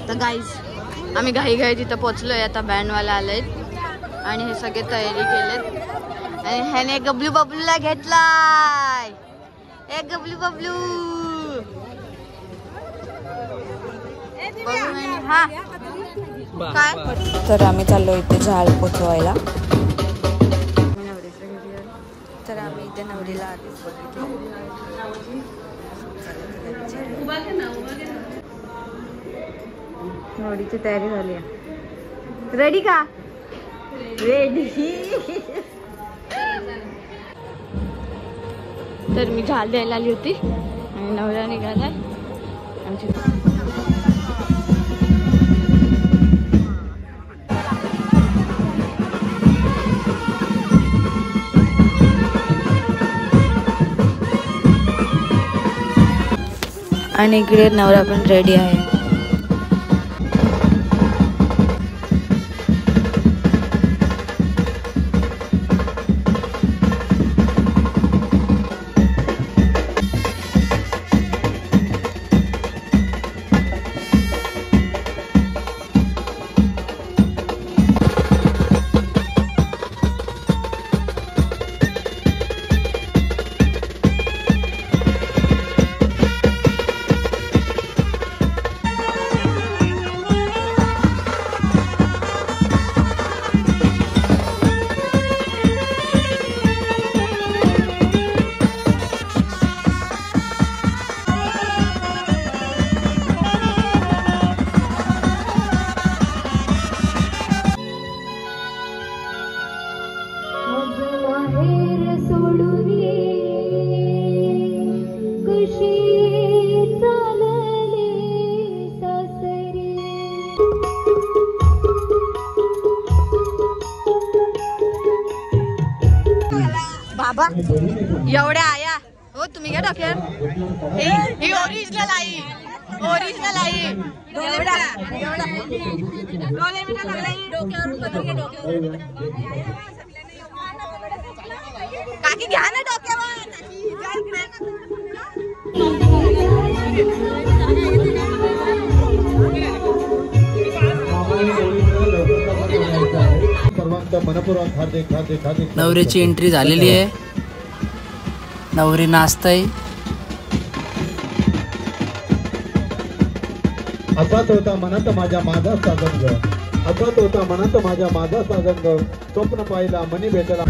तर गाईज आम्ही घाई तिथं पोचलोय. आता बँडवाला आलेत आणि हे सगळे तयारी केलेत आणि ह्याने गबलू बबलूला घेतलाय. ए गबलू बबलू हा काय. तर आम्ही चाललो इथे झाड पोचवायला. तर आम्ही इथे नवरीला आधीच बघितलं. नवरीची तयारी झाली आहे. रेडी का? रेडी. तर मी झाड द्यायला आली होती आणि नवरा निघालाय आमची. आणि इकडे नवरा पण रेडी आहे. बाबा एवढ्या आया हो तुम्ही घ्या doctor. He original I. Original I. काकी घ्या ना डोक्यावर. नवरीची एंट्री झालेली आहे. नवरी नाचताय. असाच होता मनात माझ्या माझा साजन ग. असाच होता मनात माझ्या माझा साजन ग. स्वप्न पाहिला मनी भेटला.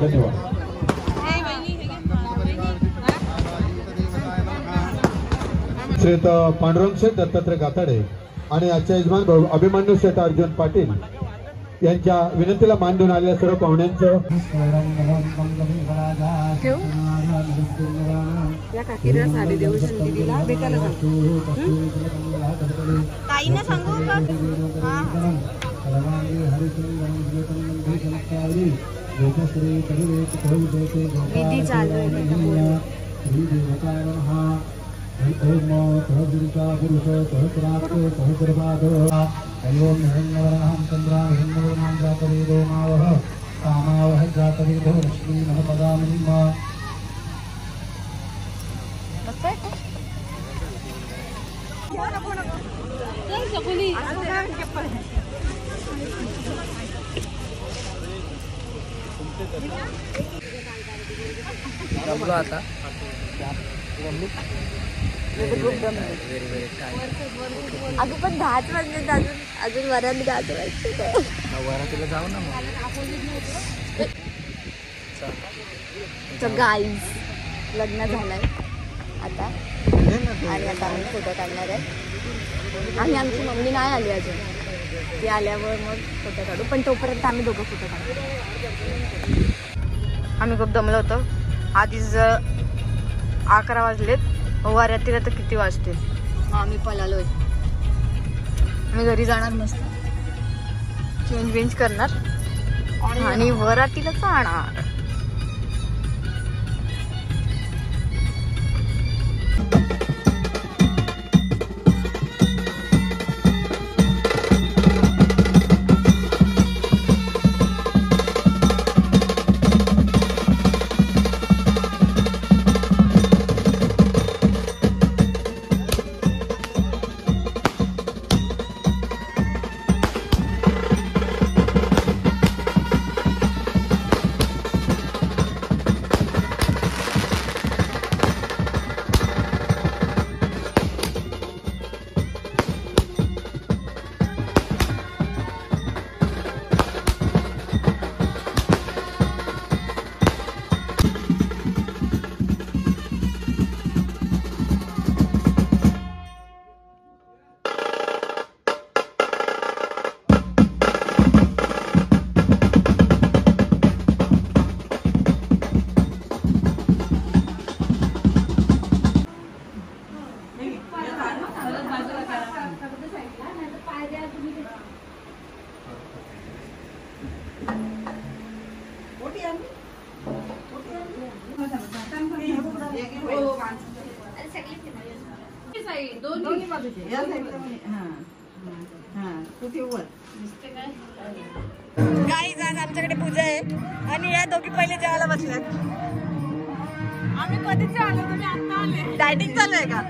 धन्यवाद. श्रीत पांडुरंग शेठ दत्तात्रय गाताडे आणि आजच्या यजमान भाऊ अभिमन्यू शेठ अर्जुन पाटील यांच्या विनंतीला मान देऊन आलेल्या सर्व पाहुण्यांचं आता अगं पण 10 वाजले अजून वरात गाजवायचं. वरातीला जाऊ ना मग. तर गाईज लग्न झालंय आता आणि आता आम्ही फोटो काढणार आहे. आणि आमची मम्मी नाही आली अजून. ती आल्यावर मग फोटो काढू. पण तोपर्यंत आम्ही दोघं फोटो काढू. आम्ही खूप दमलो होतो. आधीच 11 वाजलेत. वरातीला तर किती वाजतील. आम्ही पळालोय. आम्ही घरी जाणार मस्त चेंज करणार आणि वरातीला जाणार. गाईज आज आमच्याकडे पूजा आहे आणि या दोघी पहिले जेवायला बसल्यात. आम्ही कधीच आलो, तुम्ही आता आले. डायटिंग चालू आहे का?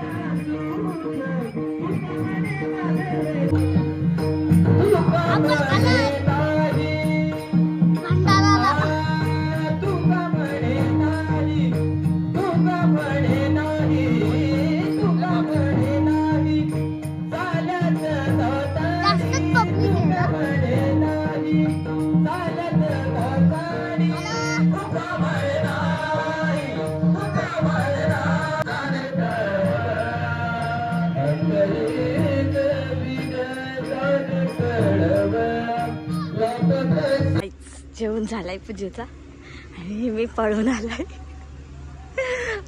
जेवण झालाय पूजेचा आणि मी पळून आलाय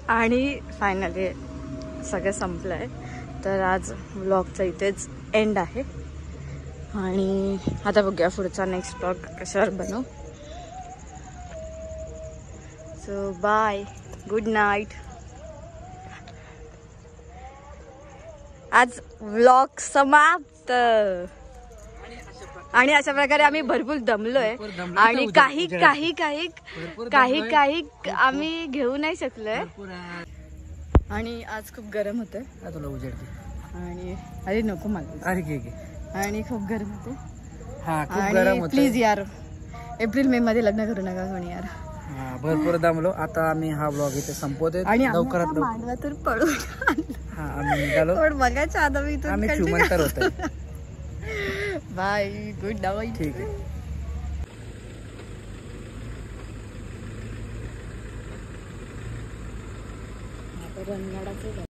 आणि फायनली सगळं संपलंय. तर आज व्लॉगचा इथेच एंड आहे आणि आता बघूया पुढचा नेक्स्ट व्लॉग कशावर बनवू. So bye, good night. आज व्लॉग समाप्त. आणि अशा प्रकारे आम्ही भरपूर दमलोय आणि काही आम्ही घेऊ नाही शकलोय आणि आज खूप गरम होतं. तुला उजेड आणि अरे नको मला. अरे घे आणि खूप गरम होतं. हा खूप गरम होतं. प्लीज यार एप्रिल मे मध्ये लग्न करू नका कोणी यार. भरपूर दमलो. आता आम्ही हा ब्लॉग इथे संपवतोय आणि लवकरात मांडवातून पळून हा आम्ही निघालो. पण बघायच्या आधी आम्ही चिमणतर होतो. Bye, good night. ठीक आहे. रंगाडाचं